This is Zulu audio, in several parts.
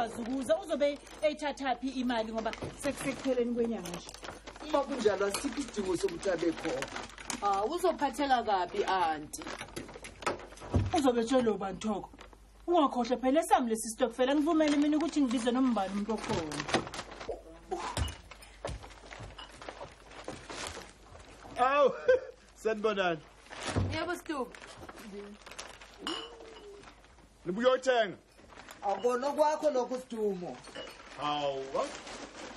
akakwazi ukuza uzobe ethathaphi imali ngoba sekupheleni kwenyanga nje. Uma kunjalo asikho isidingo sokuthi abekhona. Uzophatheka kabi aunty. Uzobe tshelo banthoko. Ungakhohle phela esami lesi stokfela ngivumele mina ukuthi ngibize nombani umuntu okhona. Aw, sanibonani. Yebo Stu. Nibuyothenga. Akona kwakho lokho Sidumo. Hawu.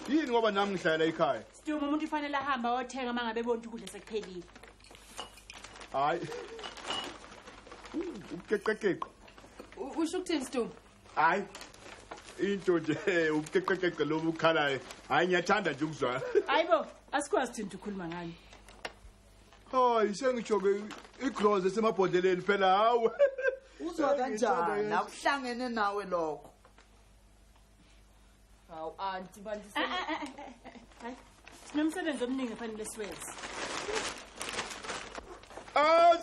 Yini ngoba nami ngihlala ekhaya? Sidumo umuntu ufanele ahamba ayothenga mangabe bonke ukudla sekuphelile. Hayi. Ukeqeqeqo. Usho ukuthini Stu? Hayi. Into nje ukeqeqeqo lo bukhalayo. Hayi ngiyathanda nje ukuzwa. Hayibo, asikwazi thina ukukhuluma ngani. Hayi sengisho ke igroze semabhodleleni phela hawo. Uzwa kanjani? Akuhlangene nawe lokho. Hawu aunty bantu. Hayi. Sinomsebenzi omningi efanele siwenze.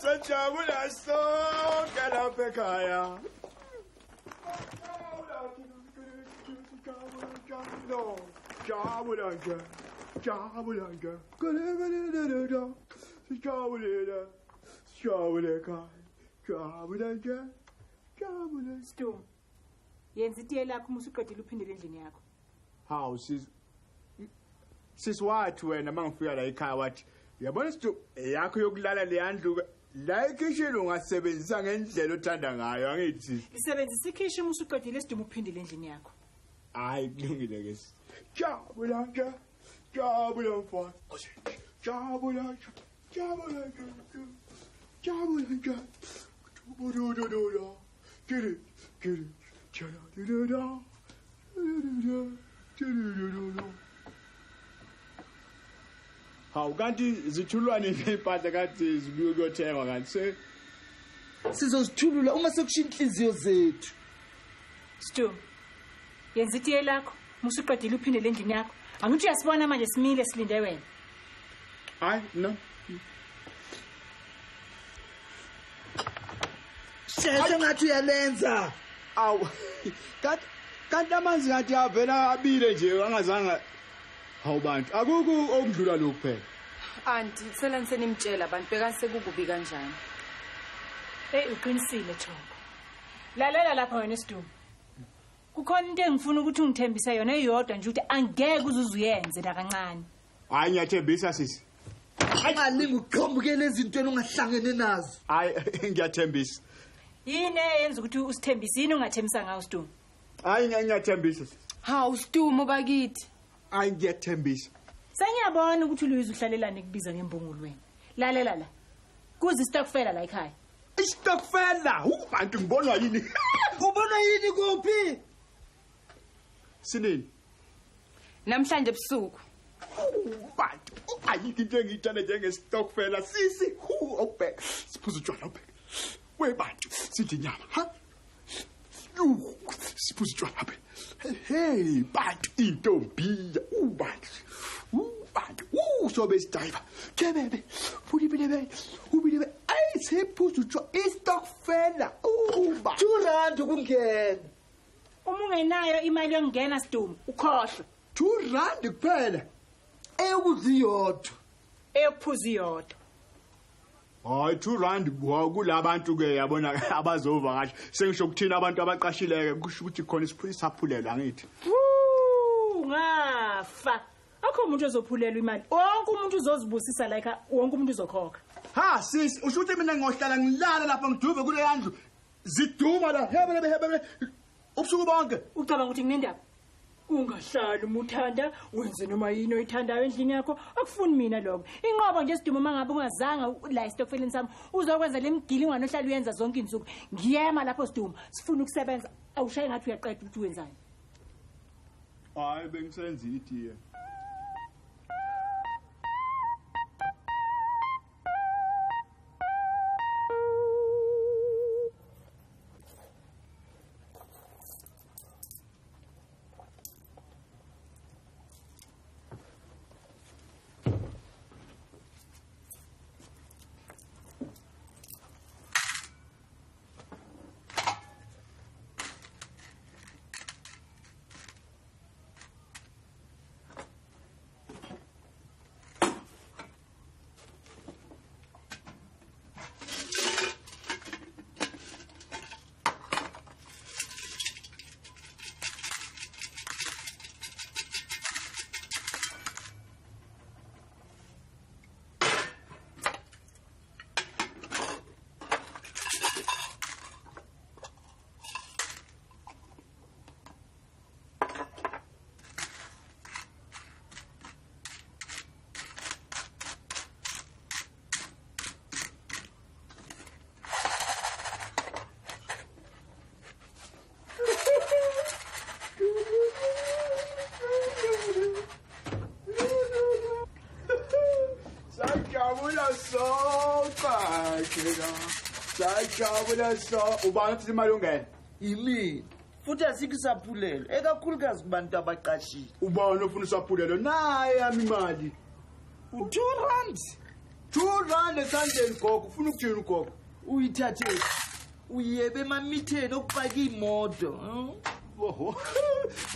Sajabula sonke lapha ekhaya. Jabula nje. Stu. Yenza itiye lakho umusuqedile uphindele endlini yakho. Hawu siswathi wena mangifika la ekhaya wathi uyabona Stu yakho yokulala leyandlu la ekitchen ungasebenzisa ngendlela othanda ngayo angithi Isebenzisa ikhishi umusuqedile Sidumo uphindele endlini yakho. hayi kulungile ke jabula mfana jabula hawu kanti zithulwane impahla kanti zibuye ukuyothengwa kanti Sizozithulula uma sekushintsha inhliziyo zethu. Stu. Yenza itiye lakho umusuqedile uphindele endlini yakho. Angithi uyasibona manje simile silinde wena. hayi no Sheshe ngathi uyalenza. awu kanti amanzi ngathi avela abile nje angazanga hawu bantu akukho okudlula lokho phela Aunty selani senimtshela abantu beka sekukubi kanjani. Uqinisile Thoko. Lalela lapha wena Sidumo. Kukhona into engifuna ukuthi ungithembise yona eyodwa nje ukuthi angeke uzuyenze la kancane. hayi ngiyathembisa sisi Angalingi uqhambukele ezintweni ongahlangene nazo. hayi ngiyathembisa Yini eyenza ukuthi usithembise yini ungathembisa ngawo Sidumo? hayi ngiyathembisa Hawu Stu bakithi. hayi ngiyathembisa Sengiyabona ukuthi uLuyiza uhlalelane kubiza ngembungulu wena. Lalela la. Kuzi istokfela la ekhaya. istokfela ubantu ngibonwa yini Ubona yini kuphi? sinini Namhlanje ebusuku. bantu ayikho into engiyithanda njengestokfela sisi okubheka siphuza utshwala ubheka webantu sithi inyama ha siphuza utshwala ubheka hey bantu intombi ubantu sobe sidiver kebebe ubile ay siphuza utshwala istokfela uba R2 kungena. Uma ungenayo imali yongena Sidumo, ukhohle. R2 kuphela. Eyokuziyodwa. Eyokuphuza iyodwa. hayi R2 kulabantu ke yabona abazova kahle sengisho ukuthina abantu abaqashileke kusho ukuthi khona isiphulela angithi Ngafa. Akho umuntu ozophulela imali. Wonke umuntu uzozibusisa like wonke umuntu uzokhokha. ha sisi usho ukuthi mina ngohlala ngilala lapha ngiduve kule yandlu ziduma la hebele ubusuku bonke Ucabanga ukuthi nginendaba? Ungahlali umuthanda wenze noma yini oyithandayo endlini yakho akufuni mina lokho. Inqobo nje Sidumo mangabe ungazanga la istokfeleni sami uzokwenza lemgilingwane ohlala uyenza zonke izinsuku. Ngiyema lapho Sidumo sifuna ukusebenza awushaye ngathi uyaqeda ukuthi wenzani. hayi bengisenza itiye thina sayijabula so ubani uthi imali ungena Yimini. Futhi asikusaphulelo ekakhulukazi kubantu abaqashile. ubani ofuna usaphulelo naye yami imali U2 R2 esandleni gogo ufuna ukuthini ugogo uyithathe. Uyebe emamitheni okupaka imoto. oho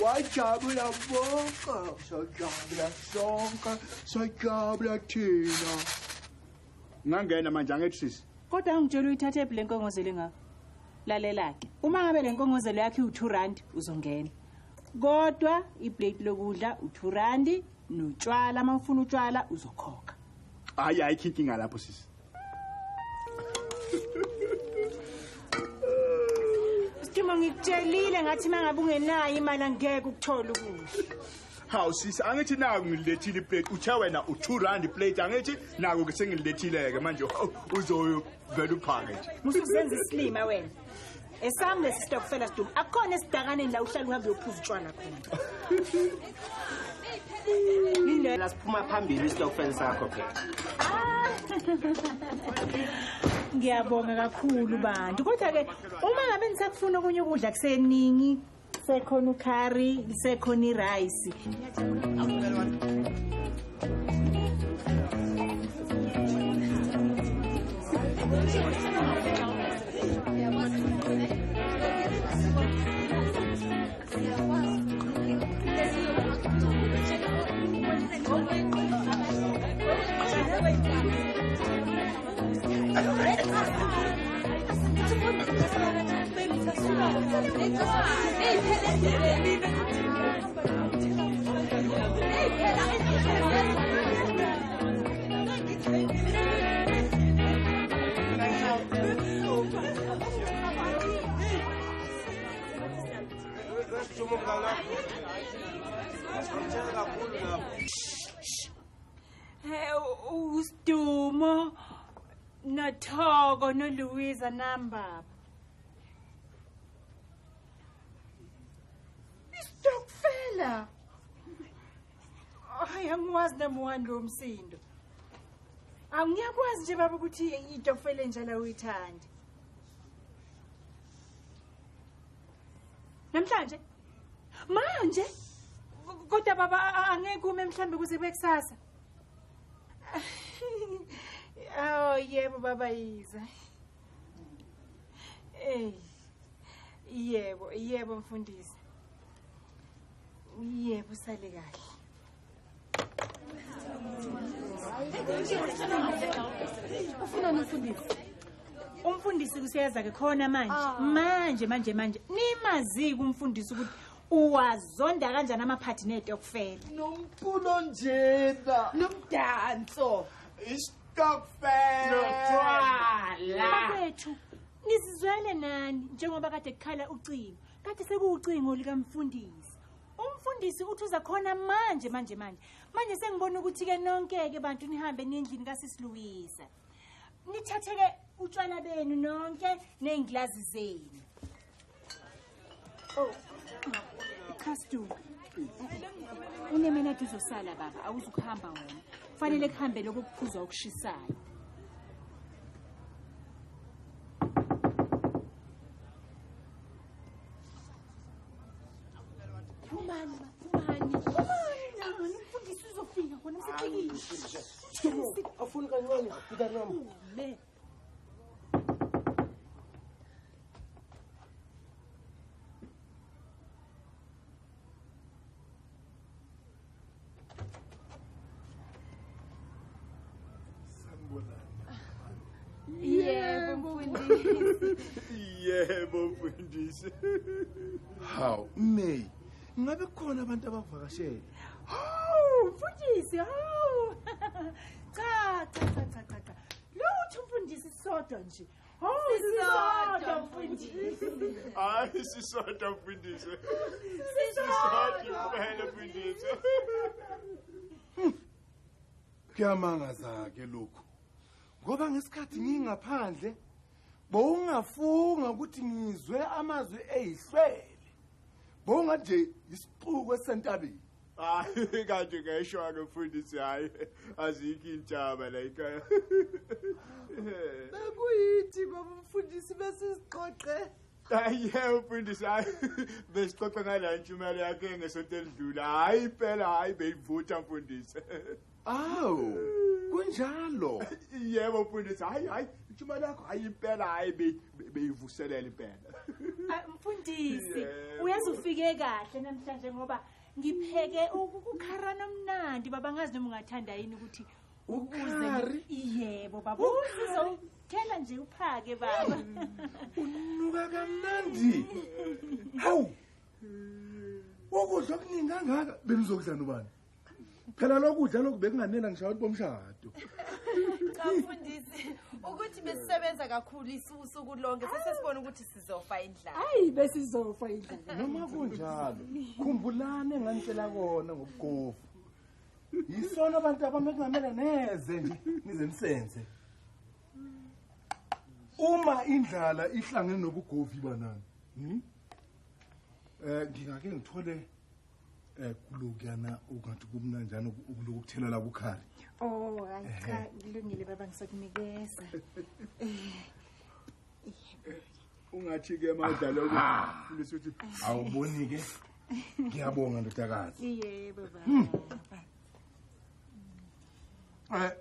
wajabula bonke sayijabula sonke sayijabula thina ngangena manje angithi sisi Kodwa angitshela uyithathe le nkongozelo ngakho. Lalela ke. Uma ngabe le nkongozelo yakhe u2 uzongena. Kodwa iplate lokudla u2 notshwala mawufuna utshwala uzokhokha. hayi ayikho inkinga lapho sisi Sithuma ngikutshelile ngathi mangabe ungenayo imali angeke ukuthola ukudla. hawu sisi angithi naku ngilethile iplate uthe wena u2 iplate angithi naku ke sengilethileke manje uzoyovela uphake nje Musuzenza isilima wena. Esami lesistokfela sidum. Akukhona esidakaneni la uhlala uhambe uyophuza utshwala khona. Linde Lasiphuma phambili isitokufeni sakho phela. ngiyabonga kakhulu bantu. Kodwa ke uma ngabe nisakufuna okunye ukudla kuseningi, sekhona ucurry, sekhona irice. Ustumo noThoko noLuiza namba. Istokfela. Hayi angikwazi namuhandi womsindo. Angiyakwazi nje baba ukuthi itokfela njalo uyithanda. Namhlanje? Manje? Kodwa baba angeke ume mhlambe kuze bekusasa. Oh yebo baba yiza. Yebo mfundisi. Yebo sale kahle. Ufuna umfundisi? Umfundisi kusiyaza ke khona manje. Manje. Nimazi kumfundisi ukuthi uwazonda kanjani amaphathi netokufela. Nomculo njena. Nomdanso. Istokfela Bafethu, nisizwele nani njengoba kade kukhala ucingo. Kade sekuucingo likamfundisi. Umfundisi uthi uza khona manje. Manje sengibona ukuthi ke nonke ke bantu nihambe nendlini kaSisiluwisa. Nithatheke utshwala benu nonke neinglazi zenu. Oh. Custom. Uneminute uzosala baba, awuzukuhamba wena. Kufanele kuhambe lokuphuza okushisayo. Umani, umfundisi uzofika khona msaqekile. Afuni kancane mntana wami. Yebo mfundisi. Hawu May, ngabe khona abantu abavakashele? Hawu mfundisi, hawu. Cha. Lutho mfundisi sodwa nje. Hawu sisodwa mfundisi. Hayi sisodwa mfundisi. Sisodwa kuphela mfundisi. Kuyamangaza ke lokho. Ngoba ngesikhathi ngingaphandle bowungafunga ukuthi ngizwe amazwi eyihlwele. Bonga nje isixuku esentabeni. Hayi kanti ngeshona mfundisi hayi azikho intaba la ekhaya. Bekuyithi ngoba umfundisi besisiqoqe. Hayi mfundisi hayi besixoxa ngala ntshumayelo yakhe ngesonto elidlula. Hayi phela hayi beyivutha mfundisi. Awu, kunjalo. Yebo mfundisi hayi ntshumayelo yakho hayi impela hayi beyivuselela impela. Mfundisi, uyazi ufike kahle namhlanje ngoba ngipheke ukukharana omnandi baba ngazi noma ungathanda yini ukuthi Ukhari? Yebo baba. Uzothela nje uphake baba. Unuka kamnandi. Hawu. Ukudla okuningi kangaka benizokudla nobani? Phela lokudla lokhu bekunganela ngisho ukuthi bomshado. Cha mfundisi, ukuthi besisebenza kakhulu isuku lonke sesesibona ukuthi sizofa indlala. Hayi besizofa indlala. Noma kunjalo, khumbulani enganitshela kona ngobugofu. Yisona abantu abamekungamela neze nje nize nisenze. Uma indlala ihlangene nobugofi banani, ngingake ngithole kulokuyana ungathi kumnanjana ukulokuthelela kukhari. Oh, hayi cha kulungile baba ngisakunikeza. Ungathi ke manje lokho mfundisi uthi Awuboni ke? Ngiyabonga ndodakazi. Yebo baba.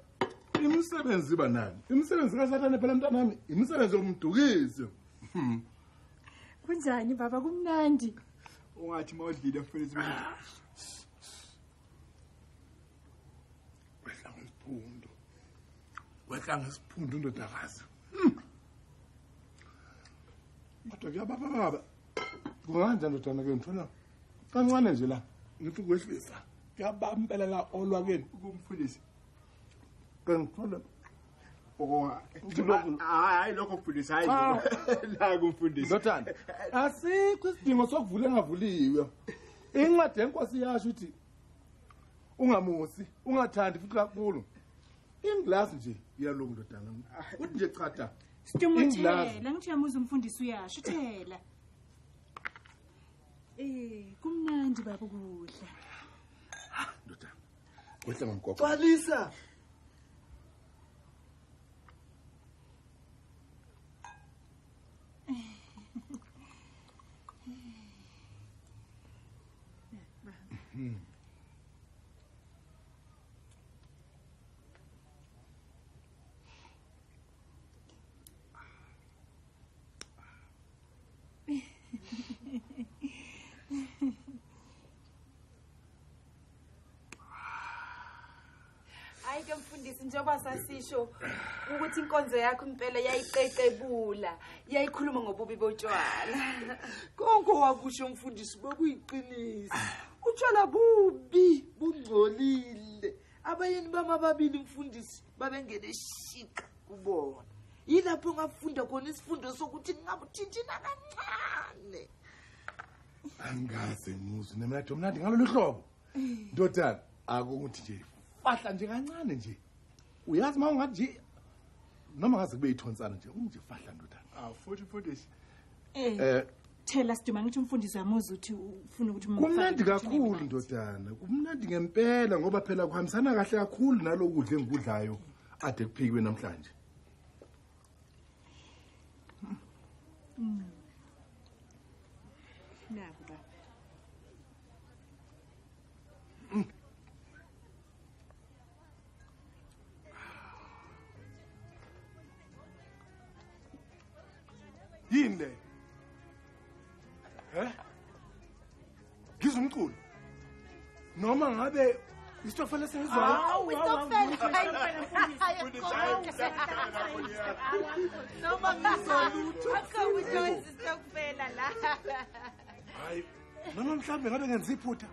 Imisebenzi banani? Imisebenzi kaSathane phela mntanami, imisebenzi yomdukiso. Kunjani baba kumnandi? ungathi mawudlile mfundisi. Wehla ngesiphundu ndodakazi. Kodwa kuyababa. Kunganjani ndodana ke ngithona kancane nje la. Ngithi kwehlisa. Kuyabambela la olwakeni Kumfundisi. ngithola hayi lokho mfundisi hayi la kumfundisi. ndodana asikho isidingo sokuvula engavuliwe. Incwadi yenkosi yasho ukuthi ungamusi, ungathandi futhi kakhulu. Inglass nje iyaloku ndodana. Uthi nje cha. Situmuthela ngithiyamuza umfundisi uyasho uthela. Kumnandi baba ukudla. Ndodana. Wehla ngomgoqo. Qalisa. Hayi ke mfundisi njengoba sasisho ukuthi inkonzo yakho impela yayiqeqebula, yayikhuluma ngobubi botshwala. Konke wakusho umfundisi bokuyiqinisa. Utshwala bubi, bungcolile. Abayeni bamababili umfundisi babengene shika kubona. Yilapho ngafunda khona isifundo sokuthi ngabuthinthina kancane. Angaze muzi nemnadi omnandi ngalolu hlobo. Ndodana akukuthi nje fahla nje kancane nje. Uyazi mawungathi nje noma ngaze kube yithonsana nje unje fahla ndodana. Futhi mfundisi. Thela siduma ngithi umfundisi wamuza uthi ufuna ukuthi Kumnandi kakhulu ndodana. Kumnandi ngempela ngoba phela kuhambisana kahle kakhulu nalokudla engikudlayo ade kuphikiwe namhlanje. Naku baba. Yini le? Ngizumculo. Noma ngabe isitofela sengizwayo. Hawu Noma ngizolutho. akawuthi isitokufela la. Hayi, noma mhlambe ngabe ngenza iphutha.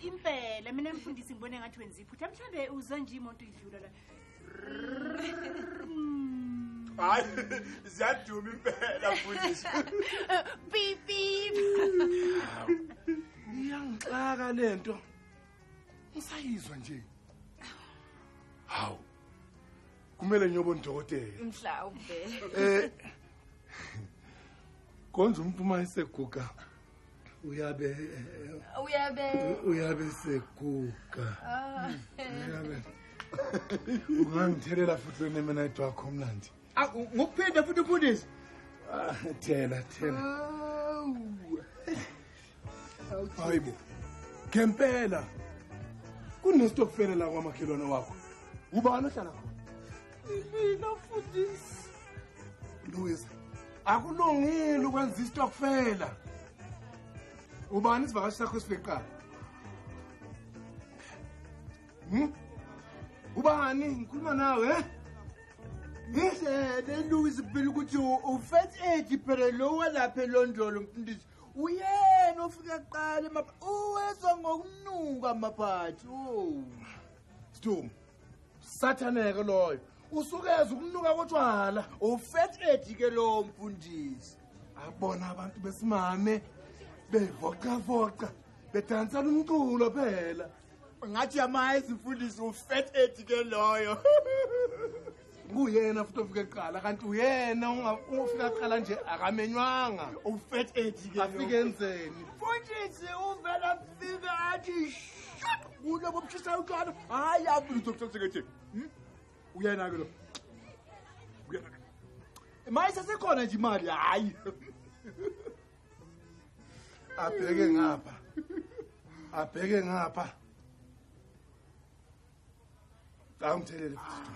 Impela mina mfundisi ngibone ngathi wenza iphutha mhlambe uza nje imoto idlula la. Hayi ziyaduma impela mfundisi. Pipi. Iyangixaka lento. Ngisayizwa nje. Hawu. Kumele ngiyobona udokotela. Mhlawumbe. Konje umuntu uma eseguga Uyabe seguga. Uyabe. Ungangithelela futhi lemonade wakho mnandi. Ngokuphinda futhi umfundisi. Thela. Hayibo. Ngempela. Kunestokufela la kwamakhelwane wakho. Ubani ohlala khona? Mina mfundisi. Louis. Akulungile ukwenza istokufela. Ubani isivakashi sakho esifiqala? Ubani ngikhuluma nawe Ngihle Louis phela ukuthi ufet age phela lo walapha eLondolo mfundisi. Uyena ofika kuqala uwezwa ngokunuka amaphathi. Stum. Sathaneke loyo. Usukeza ukunuka kotshwala. Ufet age ke lo mfundisi. Abona abantu besimame bevoca bedansa umculo phela. Ngathi yamazi mfundisi ufet age ke loyo. Uyena futhi ofika eqala kanti uyena ungafika eqala nje akamenywanga. Ufet age ke afike enzeni. Mfundisi uvela fika athi ulo bobchisa utshwala. Hayi afuna ukusekethi. Uyena ke lo. Uyena. Mayisa sekhona nje imali hayi. Abheke ngapha. Awungithelele futhi.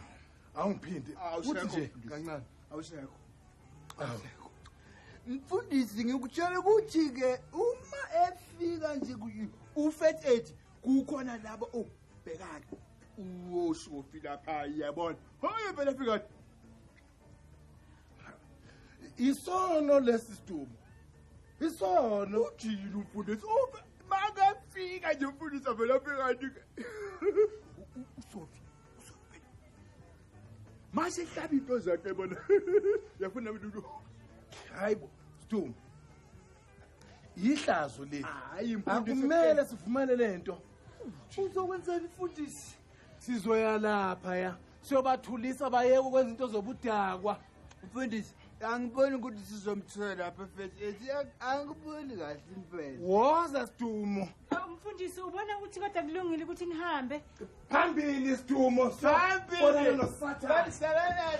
Awungiphinde. Uthi nje kancane. Awusekho. Mfundisi ngikutshela ukuthi ke uma efika nje ufet age kukhona labo obhekana uwoshofi lapha yabona. Hayi phela fika. Isono lesisitumo. Isono Ujile umfundisi. Makafika nje umfundisi avela afika ndike. Usofi. Mase hlabi into zakhe bona. Yafuna ukuthi hayibo Stum. Ihlazo le. hayi mfundisi. Akumele sivumele lento. Uzokwenzani mfundisi? Sizoya lapha ya. Siyobathulisa bayeke ukwenza into zobudakwa. Mfundisi angiboni ukuthi sizomthola lapha efethi. Angiboni kahle impela. Woza Stumo. Mfundisi ubona ukuthi kodwa kulungile ukuthi nihambe. Phambili Stumo. Phambili. Bona lo Sathane.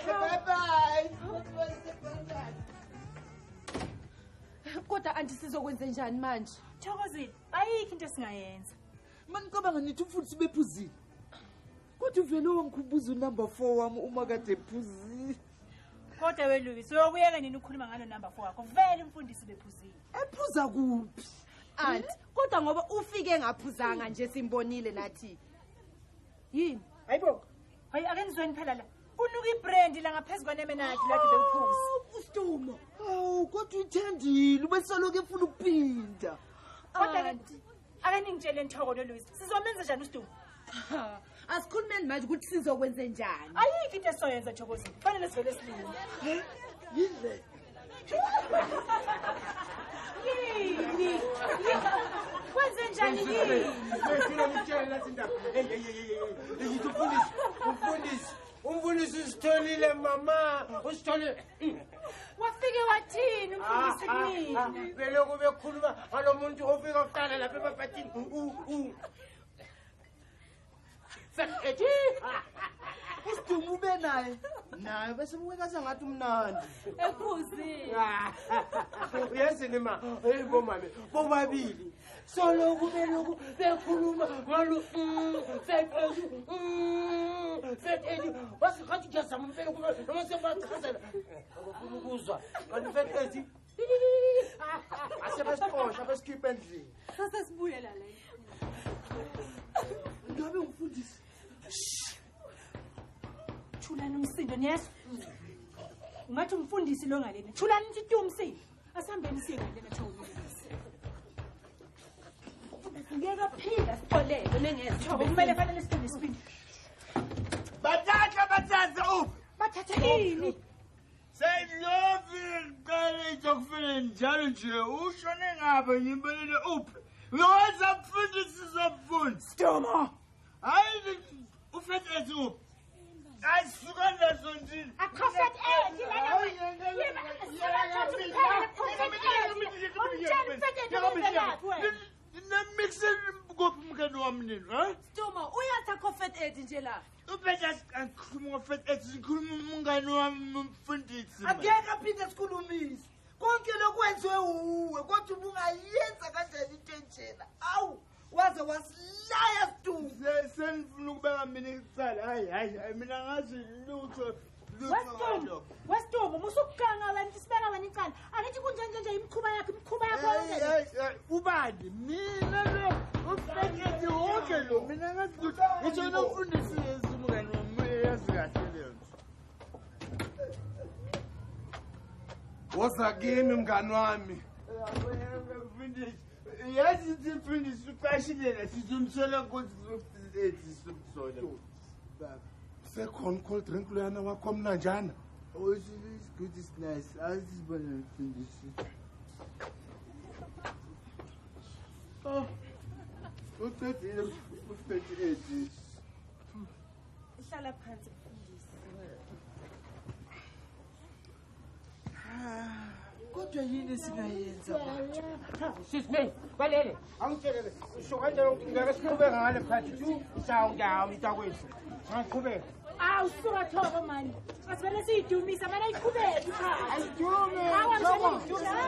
Bye bye. Kodwa antisizokwenza njani manje? Thokozile, ayikho into esingayenza. Manicabanga nithi mfundisi bephuzile. Kodwa uvele wangikhumbuza unumber 4 wami uma kade ephuzile. Kodwa weLouis, uyokuyeka nini ukukhuluma ngalo number 4 wakho? Vele umfundisi bephuzile. Ephuza kuphi? Anti, kodwa ngoba ufike ngaphuzanga nje simbonile nathi. Yini? Hayibo. Hayi akenizweni phela la. Unuka ibrand la ngaphezulu kwanemenadi lakhe bewuphuza. Ustumo. Awu kodwa uthandile ubesoloke efuna ukuphinda. Kodwa akaningitshele Nthoko noLouis. Sizomenza njani uStumo? Asikhulumeni manje ukuthi sizokwenza njani. Ayikho into esoyenza Thokozile. Kufanele sivele silime. Yini? Yini? Kwenze njani yini? Ngifuna ukutshela nathi indaba. Umfundisi usitholile mama, usitholile. Wafike wathini umfundisi kumina? Vele kube khuluma ngalomuntu ofika kuqala lapha emaphathini. Fethi. Ustumo ube naye bese ubukeka ngathi umnandi. Ephuzile. Uyazini ma, hey mama, bobabili. Solo kubeloku bekhuluma ngalo fethi. Wasikhathi jasama mfelo kuba noma sebachazela. Akufuna ukuzwa. Kanti fethi. Asebasiqosha besikhipha endlini. Sasa sibuye la. Ngabe umfundisi. Thulani umsindo niyezwa? Ungathi umfundisi lo ngalena. Thulani nithi tu umsindo. Asihambeni siye ngalena Thokozile. Ngeke phinda sixolele nengezithobo kumele fanele siphinde sipinde. Bathatha Bathatha ini? Seyilovi qale izokufika njalo nje ushone ngabe ngimbelele uphi. Ngoza mfundisi sizofunda. Stumo. Hayi ufet age uphi. Ayisuka nazo ndini. Akhafet age lana. Yema. Awumtshela umfethu uvelaphi wena. Nemixeni kuphi umngane wami nini, ha? Duma, uyatha first aid nje la. Ubetha angikhuluma ngo-first aid, ngikhuluma umngane wami umfundisi. Angeke aphinde sikhulumise. Konke lokwenziwe uwe, kodwa ubungayenza kanjani into enjena. Awu, waze wasilaya sidumbu. Senifuna ukubeka mina icala. Hayi, mina ngazi lutho. Westumbu, musukuganga wena sibeka wena icala. Angithi kunjenje imikhuba yakho yonke. Ubani? Mina lo ufeketi wonke lo. Mina ngazi lutho. Ngisho nomfundisi umngane wami uyazi kahle leyo. Woza kimi mngani wami. Yazi simfundisi uqashilela sizomthola nkosi Sekhona cold drink luyana wakho mnanjana. Oh, it's good, it's nice. I just want to finish it. Oh, what's that? 58. Ihlala phansi mfundisi. Kodwa yini singayenza manje? Sisme, balele. Angitshelele. Usho kanjani ukuthi ngeke siqhubeke ngale phathi. Shawu ndawo mntakwethu. Ngaqhubeka. Awu suka thoba mani. Asibele siyidumisa mana iqhubeke cha. Aydume. Hawa Aydume.